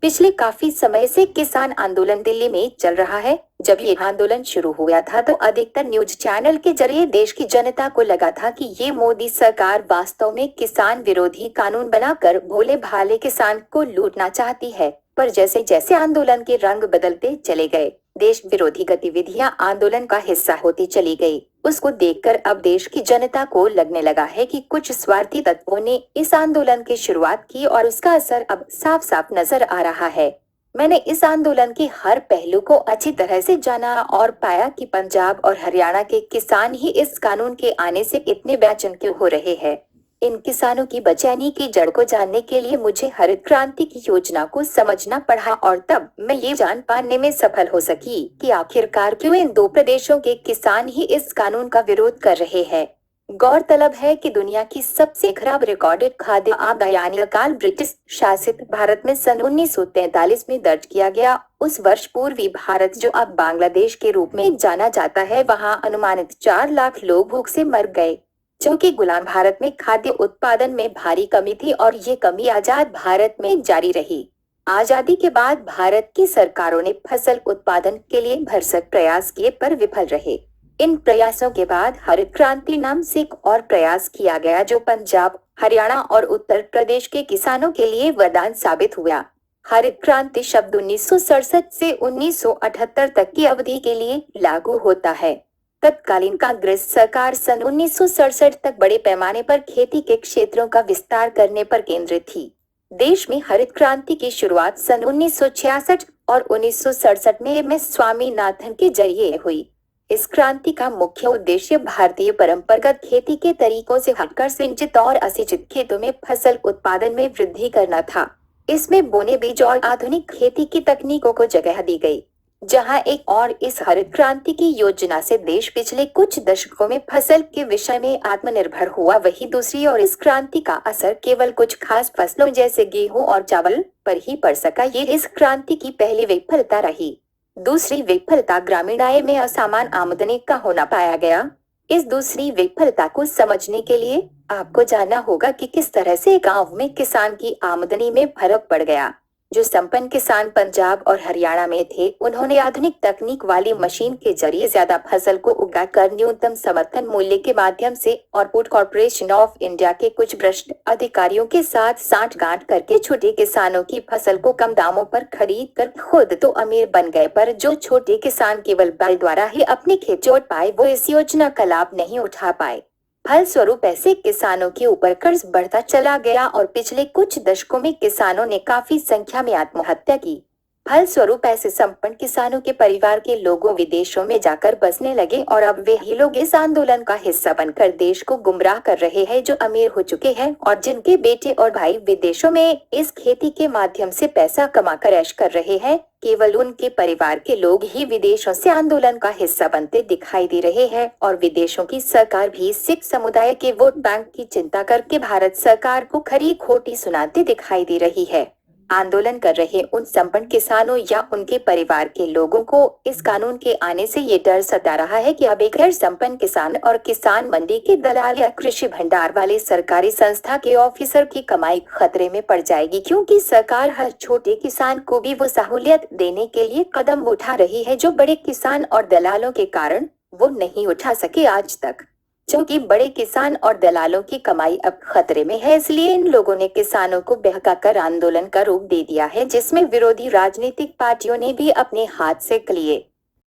पिछले काफी समय से किसान आंदोलन दिल्ली में चल रहा है। जब ये आंदोलन शुरू हुआ था तो अधिकतर न्यूज चैनल के जरिए देश की जनता को लगा था कि ये मोदी सरकार वास्तव में किसान विरोधी कानून बनाकर भोले भाले किसान को लूटना चाहती है। पर जैसे जैसे आंदोलन के रंग बदलते चले गए, देश विरोधी गतिविधियां आंदोलन का हिस्सा होती चली गई। उसको देखकर अब देश की जनता को लगने लगा है कि कुछ स्वार्थी तत्वों ने इस आंदोलन की शुरुआत की और उसका असर अब साफ साफ नजर आ रहा है। मैंने इस आंदोलन के हर पहलू को अच्छी तरह से जाना और पाया कि पंजाब और हरियाणा के किसान ही इस कानून के आने से इतने बेचैन क्यों हो रहे हैं। इन किसानों की बेचैनी की जड़ को जानने के लिए मुझे हरित क्रांति की योजना को समझना पड़ा और तब मैं ये जान पाने में सफल हो सकी कि आखिरकार क्यों इन दो प्रदेशों के किसान ही इस कानून का विरोध कर रहे हैं। गौरतलब है कि दुनिया की सबसे खराब रिकॉर्डेड खाद्य आपदा यानी अकाल ब्रिटिश शासित भारत में सन 1943 में दर्ज किया गया। उस वर्ष पूर्वी भारत, जो अब बांग्लादेश के रूप में जाना जाता है, वहां अनुमानित 4 लाख लोग भूख से मर गए। चूंकि गुलाम भारत में खाद्य उत्पादन में भारी कमी थी और ये कमी आजाद भारत में जारी रही। आजादी के बाद भारत की सरकारों ने फसल उत्पादन के लिए भरसक प्रयास किए पर विफल रहे। इन प्रयासों के बाद हरित क्रांति नाम से एक और प्रयास किया गया जो पंजाब, हरियाणा और उत्तर प्रदेश के किसानों के लिए वरदान साबित हुआ। हरित क्रांति शब्द 1967 से 1978 तक की अवधि के लिए लागू होता है। तत्कालीन कांग्रेस सरकार सन 1967 तक बड़े पैमाने पर खेती के क्षेत्रों का विस्तार करने पर केंद्रित थी। देश में हरित क्रांति की शुरुआत सन 1966 और 1967 में स्वामीनाथन के जरिए हुई। इस क्रांति का मुख्य उद्देश्य भारतीय परंपरागत खेती के तरीकों से हटकर सिंचित और असिंचित खेतों में फसल उत्पादन में वृद्धि करना था। इसमें बोने, बीज और आधुनिक खेती की तकनीकों को जगह दी गई। जहां एक और इस हरित क्रांति की योजना से देश पिछले कुछ दशकों में फसल के विषय में आत्मनिर्भर हुआ, वही दूसरी और इस क्रांति का असर केवल कुछ खास फसलों जैसे गेहूं और चावल पर ही पड़ सका। ये इस क्रांति की पहली विफलता रही। दूसरी विफलता ग्रामीण आय में असमान आमदनी का होना पाया गया। इस दूसरी विफलता को समझने के लिए आपको जानना होगा कि किस तरह से गांव में किसान की आमदनी में फर्क पड़ गया। जो संपन्न किसान पंजाब और हरियाणा में थे, उन्होंने आधुनिक तकनीक वाली मशीन के जरिए ज्यादा फसल को उगाकर न्यूनतम समर्थन मूल्य के माध्यम से और फूड कॉर्पोरेशन ऑफ इंडिया के कुछ भ्रष्ट अधिकारियों के साथ सांठगांठ करके छोटे किसानों की फसल को कम दामों पर खरीद कर खुद तो अमीर बन गए, पर जो छोटे किसान केवल बैल द्वारा ही अपने खेत जोत पाए, वो इस योजना का लाभ नहीं उठा पाए। फलस्वरूप ऐसे किसानों के ऊपर कर्ज बढ़ता चला गया और पिछले कुछ दशकों में किसानों ने काफी संख्या में आत्महत्या की। फलस्वरूप ऐसे संपन्न किसानों के परिवार के लोगों विदेशों में जाकर बसने लगे और अब वे ही लोग इस आंदोलन का हिस्सा बनकर देश को गुमराह कर रहे हैं, जो अमीर हो चुके हैं और जिनके बेटे और भाई विदेशों में इस खेती के माध्यम से पैसा कमाकर ऐश कर रहे हैं। केवल उनके परिवार के लोग ही विदेशों से आंदोलन का हिस्सा बनते दिखाई दे रहे हैं और विदेशों की सरकार भी सिख समुदाय के वोट बैंक की चिंता करके भारत सरकार को खरी खोटी सुनाती दिखाई दे रही है। आंदोलन कर रहे उन संपन्न किसानों या उनके परिवार के लोगों को इस कानून के आने से ये डर सता रहा है कि अब एक गैर संपन्न किसान और किसान मंडी के दलाल या कृषि भंडार वाले सरकारी संस्था के ऑफिसर की कमाई खतरे में पड़ जाएगी, क्योंकि सरकार हर छोटे किसान को भी वो सहूलियत देने के लिए कदम उठा रही है जो बड़े किसान और दलालों के कारण वो नहीं उठा सके आज तक। क्योंकि बड़े किसान और दलालों की कमाई अब खतरे में है, इसलिए इन लोगों ने किसानों को बहकाकर आंदोलन का रूप दे दिया है, जिसमें विरोधी राजनीतिक पार्टियों ने भी अपने हाथ से लिए।